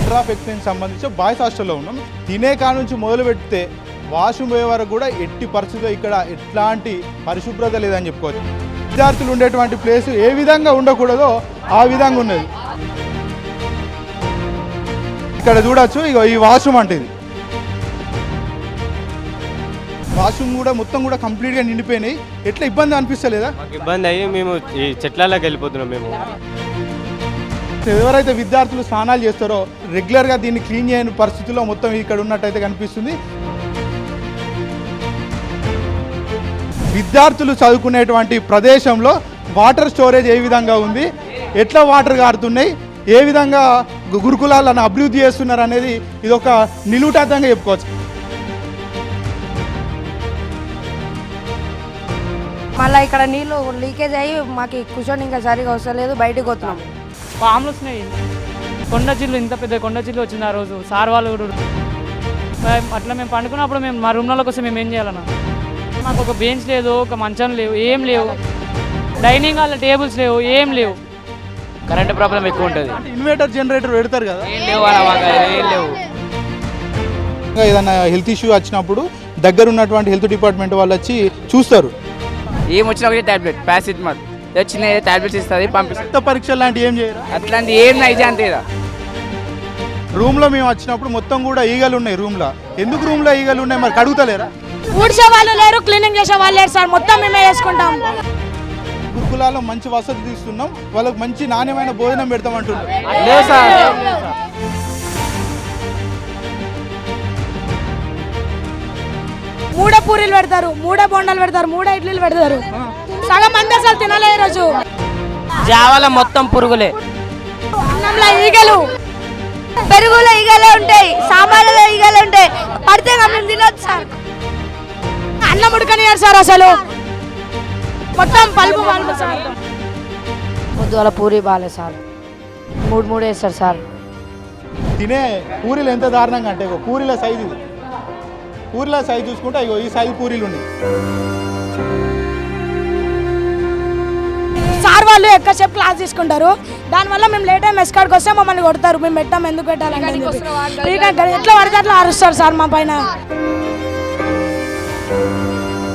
Centre of excellence సంబంధించి boys హాస్టల్లో ఉన్నాం. తినే కాడ నుంచి మొదలు పెడితే వాష్రూమ్ పోయే వరకు కూడా ఎట్టి పరిస్థితుల్లో ఇక్కడ ఎట్లాంటి పరిశుభ్రత లేదని చెప్పుకోవచ్చు. విద్యార్థులు ఉండేటువంటి ప్లేస్ ఏ విధంగా ఉండకూడదో ఆ విధంగా ఉన్నది. ఇక్కడ చూడొచ్చు, ఇక ఈ వాష్రూమ్ అంటే ఇది వాష్రూమ్ కూడా మొత్తం కూడా కంప్లీట్గా నిండిపోయినాయి. ఎట్లా ఇబ్బంది అనిపిస్తలేదా? ఇబ్బంది అయ్యి మేము ఈ చెట్లలోకి వెళ్ళిపోతున్నాం. మేము ఎవరైతే విద్యార్థులు స్నానాలు చేస్తారో రెగ్యులర్గా దీన్ని క్లీన్ చేయని పరిస్థితుల్లో మొత్తం ఇక్కడ ఉన్నట్టయితే కనిపిస్తుంది. విద్యార్థులు చదువుకునేటువంటి ప్రదేశంలో వాటర్ స్టోరేజ్ ఏ విధంగా ఉంది, ఎట్లా వాటర్ కారుతున్నాయి, ఏ విధంగా గురుకులాలను అభివృద్ధి చేస్తున్నారు అనేది ఇది ఒక నిలువుటాతంగా చెప్పుకోవచ్చు. మళ్ళీ ఇక్కడ నీళ్ళు లీకేజ్ అయ్యి మాకు కూర్చొని ఇంకా సరిగా వస్తలేదు, బయటకు పోతున్నాం. పాములు వస్తున్నాయి. కొండ చిల్లు, ఇంత పెద్ద కొండ చిల్లు వచ్చింది ఆ రోజు. సార్ వాళ్ళు కూడా అట్లా మేము పండుకున్నప్పుడు మేము మా రూమ్ల కోసం మేము ఏం చేయాలన్నా, మాకు ఒక బెంచ్ లేదు, ఒక మంచం లేవు, ఏం లేవు. డైనింగ్ హాల్ టేబుల్స్ లేవు, ఏం లేవు. కరెంట్ ప్రాబ్లం ఎక్కువ ఉంటుంది. ఇన్వర్టర్ జనరేటర్ పెడతారు కదా, ఏం లేవు. ఏదైనా హెల్త్ ఇష్యూ వచ్చినప్పుడు దగ్గర ఉన్నటువంటి హెల్త్ డిపార్ట్మెంట్ వాళ్ళు వచ్చి చూస్తారు. ఏం వచ్చినా ఒకటి టాబ్లెట్ పారాసిటమాల్ చిన్న టాబ్లెట్స్ ఇస్తుంది, పంపిస్తారు. రక్త పరీక్షలు లాంటివి ఏం చేయరు, అట్లాంటి ఏం నైజా అంతే. రూమ్లో మేము వచ్చినప్పుడు మొత్తం కూడా ఈగలు ఉన్నాయి రూమ్లో. ఎందుకు రూమ్లో ఈగలు ఉన్నాయి మరి కడుగుతలేరా? ఊడ్చే వాళ్ళు లేరు, క్లీనింగ్ చేసే వాళ్ళు లేరు సార్, మొత్తం మేమే చేసుకుంటాం. గురుకులాల్లో మంచి వసతి తీస్తున్నాం, వాళ్ళకి మంచి నాణ్యమైన భోజనం పెడతామంటున్నారు. లేదు సార్, మూడే పూరీలు పెడతారు, మూడే బొండాలు పెడతారు, మూడే ఇడ్లీలు పెడతారు. సగం మంది అసలు తినలే ఈ రోజు. జావాలో మొత్తం పురుగులే, అన్నంలో ఈగలు, పెరుగులో ఈగలే ఉంటాయి, సాంబార్లో ఈగలే ఉంటాయి. పడితే మనం తినొచ్చు సార్. అన్నం ఉడకనియారు సార్, అసలు మొత్తం పలుపు పలుపు సార్. పొద్దుల పూరి బాగాలేదు సార్, మూడు వేస్తారు సార్. తినే పూరీలు ఎంత దారుణంగా అంటే పూరీల సైజు ఇది, పూరీల సైజు చూసుకుంటే అయ్యో ఈ సైజు పూరీలు ఉన్నాయి. సార్ వాళ్ళు ఎక్కువసేపు క్లాస్ తీసుకుంటారు, దానివల్ల మేము లేట్ అయ్యి మెస్ కాడికి వస్తే మమ్మల్ని కొడతారు. మేము పెట్టాం, ఎందుకు పెట్టాలంటే ఎట్లా పడితే అట్లా అరుస్తారు సార్ మా పైన.